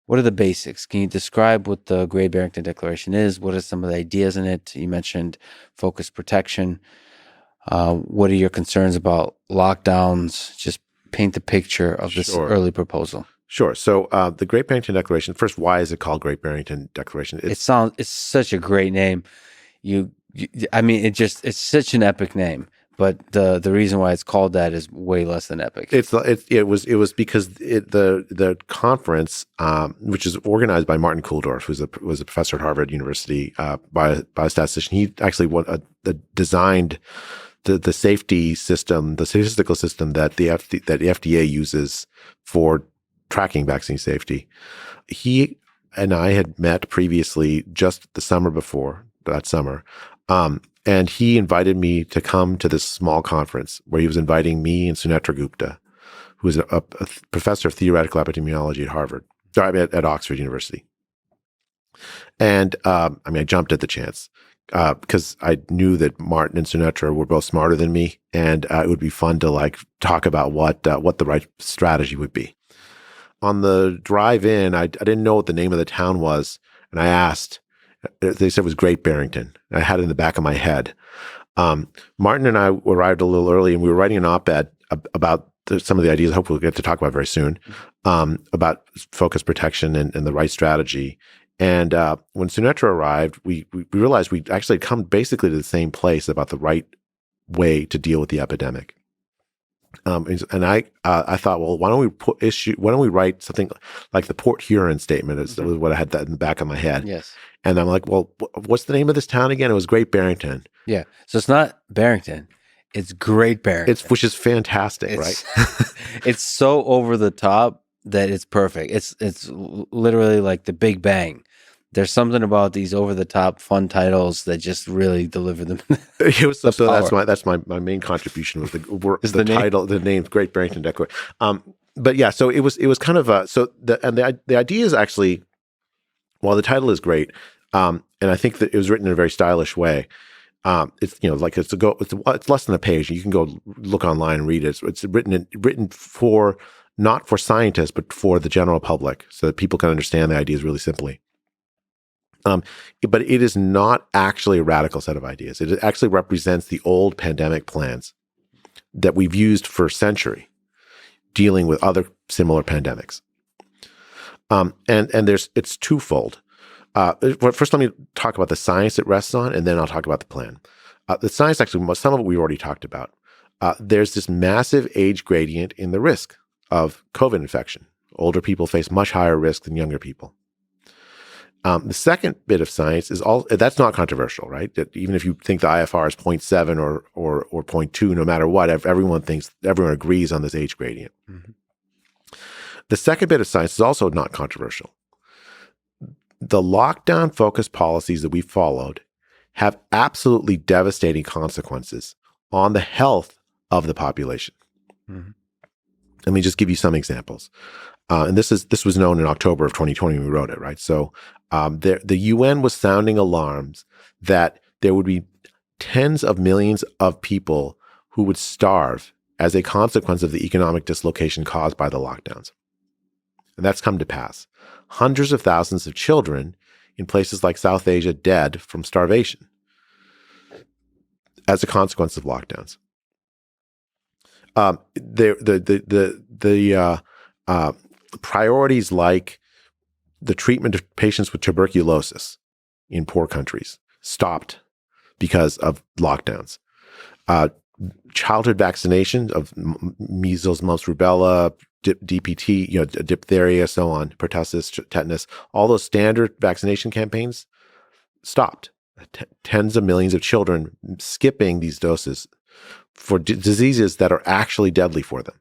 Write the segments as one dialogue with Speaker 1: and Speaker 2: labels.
Speaker 1: what are the basics? Can you describe what the Great Barrington Declaration is? What are some of the ideas in it? You mentioned focus protection. What are your concerns about lockdowns? Just paint the picture of this
Speaker 2: Sure.
Speaker 1: early proposal.
Speaker 2: Sure. So the Great Barrington Declaration, first, why is it called Great Barrington Declaration?
Speaker 1: It's such a great name. I mean, it's such an epic name, but the reason why it's called that is way less than epic.
Speaker 2: It was because the conference, which is organized by Martin Kulldorff, who was a professor at Harvard University, biostatistician. He actually designed the safety system, the statistical system that the FDA uses for tracking vaccine safety. He and I had met previously just the summer before that summer. And he invited me to come to this small conference where he was inviting me and Sunetra Gupta, who is a professor of theoretical epidemiology at Harvard, at Oxford University. And I jumped at the chance because I knew that Martin and Sunetra were both smarter than me, and it would be fun to talk about what the right strategy would be. On the drive in, I didn't know what the name of the town was, and I asked. They said it was Great Barrington. I had it in the back of my head. Martin and I arrived a little early, and we were writing an op-ed about some of the ideas. I hope we'll get to talk about very soon, about focus protection and the right strategy. And when Sunetra arrived, we realized we'd actually come basically to the same place about the right way to deal with the epidemic. And I thought, well, why don't we write something like the Port Huron statement is what I had that in the back of my head.
Speaker 1: Yes.
Speaker 2: And I'm like, well, what's the name of this town again? It was Great Barrington.
Speaker 1: Yeah. So it's not Barrington. It's Great Barrington.
Speaker 2: Which is fantastic, right?
Speaker 1: It's so over the top that it's perfect. It's literally like the Big Bang. There's something about these over the top fun titles that just really deliver them.
Speaker 2: That's my main contribution was the title, the name Great Barrington Declaration. But yeah, so it was kind of the idea is actually, while the title is great, and I think that it was written in a very stylish way. It's less than a page. You can go look online and read it. It's written for not for scientists, but for the general public, so that people can understand the ideas really simply. But it is not actually a radical set of ideas. It actually represents the old pandemic plans that we've used for a century, dealing with other similar pandemics. And it's twofold. First, let me talk about the science it rests on, and then I'll talk about the plan. The science, actually, some of it we've already talked about. There's this massive age gradient in the risk of COVID infection. Older people face much higher risk than younger people. The second bit of science is that's not controversial, right? That even if you think the IFR is 0.7 or 0.2, no matter what, everyone agrees on this age gradient. Mm-hmm. The second bit of science is also not controversial. The lockdown focused policies that we followed have absolutely devastating consequences on the health of the population. Mm-hmm. Let me just give you some examples. And this was known in October of 2020 when we wrote it, right? So the UN was sounding alarms that there would be tens of millions of people who would starve as a consequence of the economic dislocation caused by the lockdowns. And that's come to pass. Hundreds of thousands of children in places like South Asia dead from starvation as a consequence of lockdowns. Priorities like the treatment of patients with tuberculosis in poor countries stopped because of lockdowns. Childhood vaccination of measles, mumps, rubella, DPT, diphtheria, so on, pertussis, tetanus, all those standard vaccination campaigns stopped. Tens of millions of children skipping these doses for diseases that are actually deadly for them.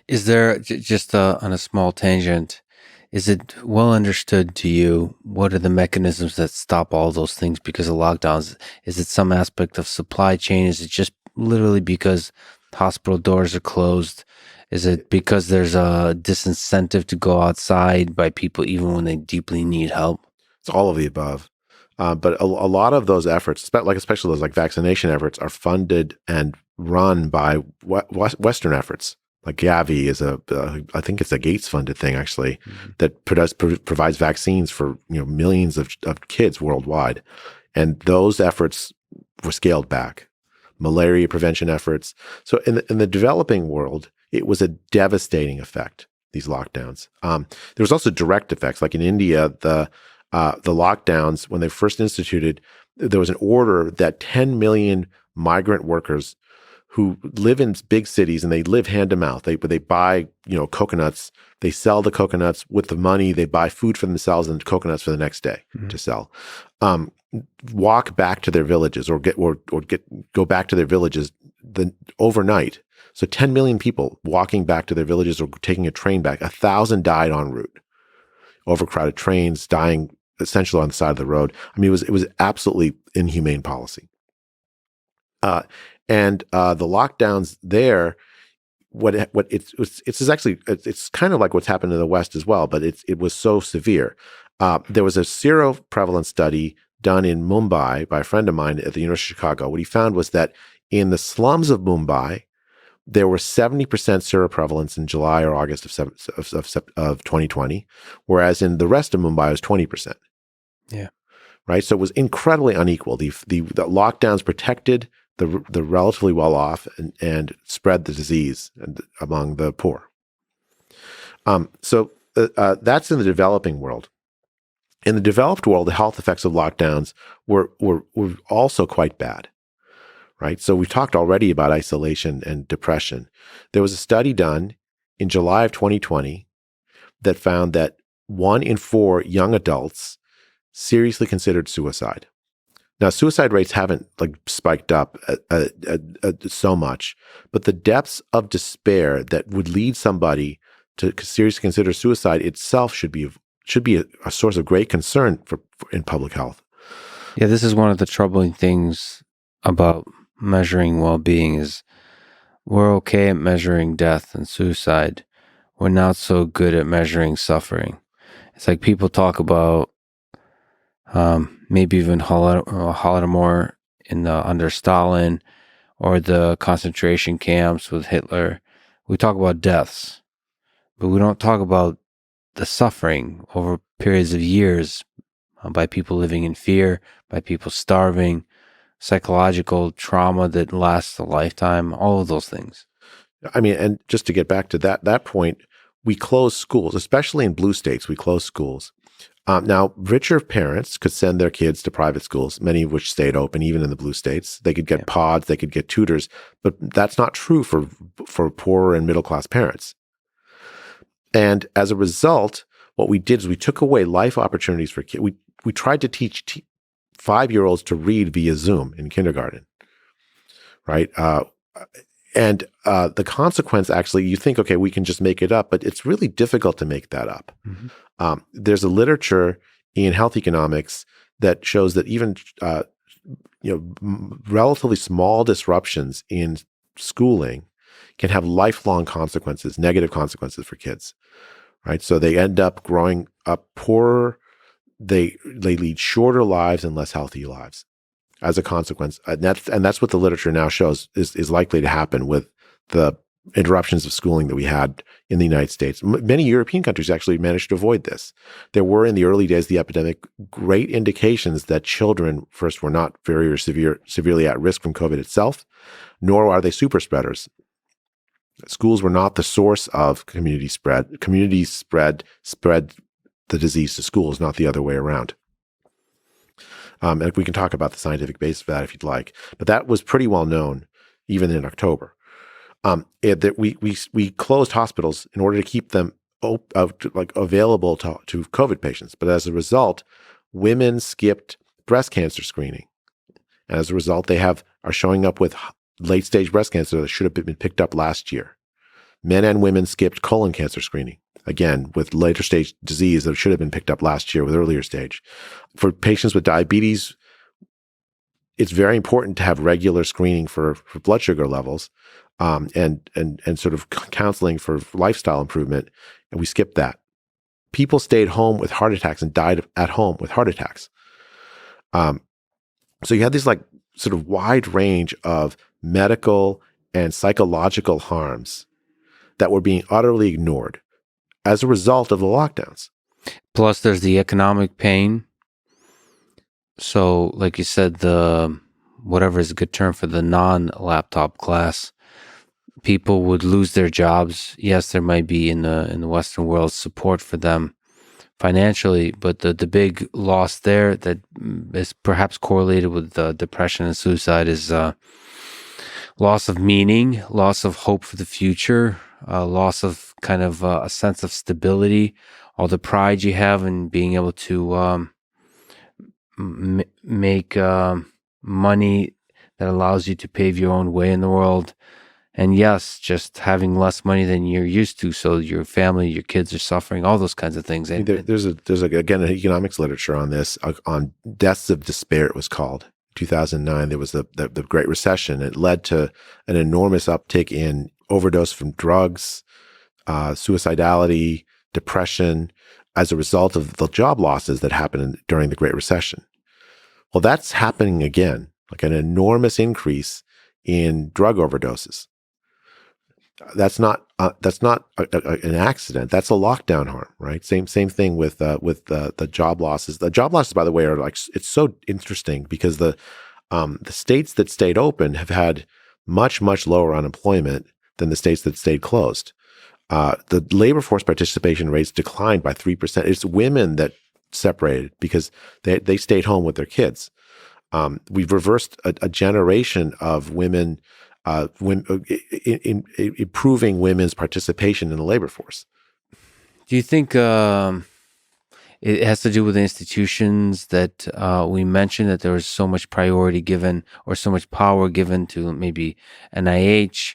Speaker 1: Is there, just on a small tangent, is it well understood to you what are the mechanisms that stop all those things because of lockdowns? Is it some aspect of supply chain? Is it just literally because hospital doors are closed? Is it because there's a disincentive to go outside by people even when they deeply need help?
Speaker 2: It's all of the above. But a lot of those efforts, especially those like vaccination efforts, are funded and run by Western efforts, Like Gavi is I think it's a Gates funded thing actually, that provides vaccines for millions of kids worldwide, and those efforts were scaled back. Malaria prevention efforts. So in the developing world, it was a devastating effect. These lockdowns. There was also direct effects, like in India, the lockdowns when they first instituted, there was an order that 10 million migrant workers who live in big cities and they live hand to mouth. They buy coconuts. They sell the coconuts with the money. They buy food for themselves and coconuts for the next day to sell. Walk back to their villages or go back to their villages overnight. So 10 million people walking back to their villages or taking a train back. 1,000 died en route. Overcrowded trains, dying essentially on the side of the road. I mean, it was absolutely inhumane policy. And the lockdowns there, it's kind of like what's happened in the West as well, but it was so severe. There was a seroprevalence study done in Mumbai by a friend of mine at the University of Chicago. What he found was that in the slums of Mumbai, there were 70% seroprevalence in July or August of 2020, whereas in the rest of Mumbai it was 20%.
Speaker 1: Yeah.
Speaker 2: Right. So it was incredibly unequal. The lockdowns protected the relatively well off and spread the disease among the poor. So that's in the developing world. In the developed world, the health effects of lockdowns were also quite bad. Right. So we've talked already about isolation and depression. There was a study done in July of 2020 that found that 1 in 4 young adults seriously considered suicide. Now, suicide rates haven't spiked up so much, but the depths of despair that would lead somebody to seriously consider suicide itself should be a source of great concern in public health.
Speaker 1: Yeah, this is one of the troubling things about measuring well-being is we're okay at measuring death and suicide. We're not so good at measuring suffering. It's like people talk about maybe even Holodomor under Stalin or the concentration camps with Hitler. We talk about deaths, but we don't talk about the suffering over periods of years by people living in fear, by people starving, psychological trauma that lasts a lifetime, all of those things.
Speaker 2: I mean, and just to get back to that point, we closed schools, especially in blue states, we closed schools. Now, richer parents could send their kids to private schools, many of which stayed open, even in the blue states. They could get pods, they could get tutors, but that's not true for poorer and middle-class parents. And as a result, what we did is we took away life opportunities for kids. We tried to teach 5-year-olds to read via Zoom in kindergarten, right? And the consequence, actually, you think, okay, we can just make it up, but it's really difficult to make that up. Mm-hmm. There's a literature in health economics that shows that even relatively small disruptions in schooling can have lifelong consequences, negative consequences for kids, right? So they end up growing up poorer. They lead shorter lives and less healthy lives as a consequence. And that's what the literature now shows is likely to happen with the interruptions of schooling that we had in the United States. Many European countries actually managed to avoid this. There were, in the early days of the epidemic, great indications that children, first, were not very severely at risk from COVID itself, nor are they super spreaders. Schools were not the source of community spread. Community spread the disease to schools, not the other way around. And we can talk about the scientific basis of that if you'd like, but that was pretty well known even in October. That we closed hospitals in order to keep them available to COVID patients, but as a result, women skipped breast cancer screening, and as a result, they are showing up with late stage breast cancer that should have been picked up last year. Men and women skipped colon cancer screening, again, with later stage disease that should have been picked up last year with earlier stage. For patients with diabetes, it's very important to have regular screening for blood sugar levels and sort of counseling for lifestyle improvement, and we skipped that. People stayed home with heart attacks and died at home with heart attacks. So you had this sort of wide range of medical and psychological harms that were being utterly ignored as a result of the lockdowns.
Speaker 1: Plus, there's the economic pain. So, like you said, the whatever is a good term for the non-laptop class, people would lose their jobs. Yes, there might be in the Western world support for them financially, but the big loss there that is perhaps correlated with depression and suicide is loss of meaning, loss of hope for the future, loss of kind of a sense of stability, all the pride you have in being able to make money that allows you to pave your own way in the world. And yes, just having less money than you're used to, so your family, your kids are suffering, all those kinds of things. And
Speaker 2: there's again an economics literature on this, on deaths of despair. It was called 2009. There was the Great Recession. It led to an enormous uptick in overdose from drugs, suicidality, depression, as a result of the job losses that happened during the Great Recession. Well, that's happening again, like an enormous increase in drug overdoses. That's not an accident. That's a lockdown harm, right? Same thing with the job losses. The job losses, by the way, are like, it's so interesting because the states that stayed open have had much lower unemployment than the states that stayed closed. The labor force participation rates declined by 3%. It's women that separated because they stayed home with their kids. We've reversed a generation of women. Improving women's participation in the labor force.
Speaker 1: Do you think it has to do with the institutions that we mentioned, that there was so much priority given or so much power given to maybe NIH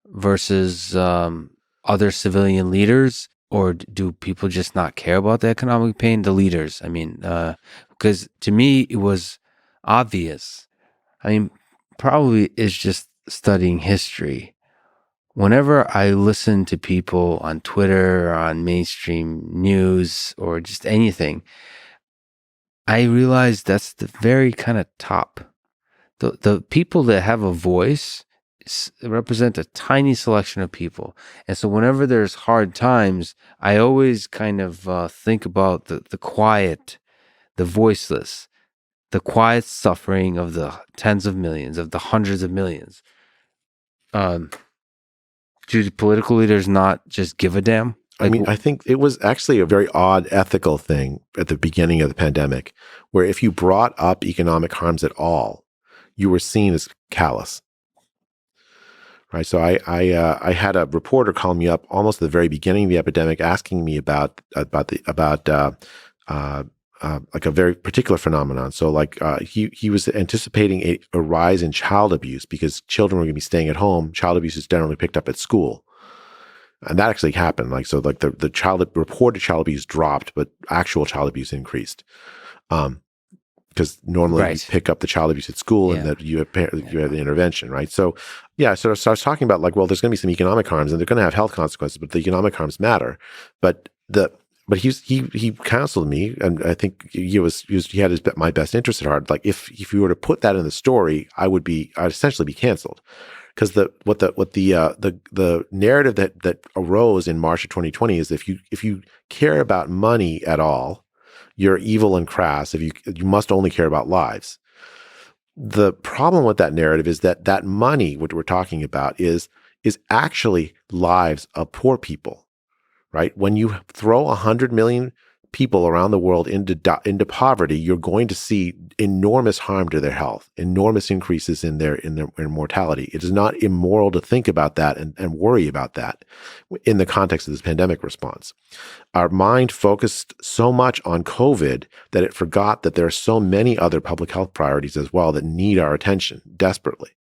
Speaker 1: versus other civilian leaders? Or do people just not care about the economic pain? The leaders, I mean, because to me, it was obvious. I mean, probably it's just studying history. Whenever I listen to people on Twitter or on mainstream news or just anything, I realize that's the very kind of top. The people that have a voice represent a tiny selection of people. And so whenever there's hard times, I always kind of think about the quiet, the voiceless, the quiet suffering of the tens of millions, of the hundreds of millions. Do political leaders not just give a damn?
Speaker 2: I mean, I think it was actually a very odd ethical thing at the beginning of the pandemic, where if you brought up economic harms at all, you were seen as callous. Right. So I had a reporter call me up almost at the very beginning of the epidemic, asking me about like a very particular phenomenon. So like he was anticipating a rise in child abuse because children were going to be staying at home. Child abuse is generally picked up at school. And that actually happened. Like, so like the reported child abuse dropped, but actual child abuse increased. Because normally you pick up the child abuse at school and that you have the intervention, right? So yeah, so I was talking about like, well, there's going to be some economic harms and they're going to have health consequences, but the economic harms matter. But he counseled me, and I think he had my best interest at heart. Like if you were to put that in the story, I'd essentially be canceled, because the narrative that arose in March of 2020 is if you care about money at all, you're evil and crass. If you must only care about lives. The problem with that narrative is that money, what we're talking about, is actually lives of poor people. Right? When you throw 100 million people around the world into poverty, you're going to see enormous harm to their health, enormous increases in their mortality. It is not immoral to think about that and worry about that in the context of this pandemic response. Our mind focused so much on COVID that it forgot that there are so many other public health priorities as well that need our attention desperately.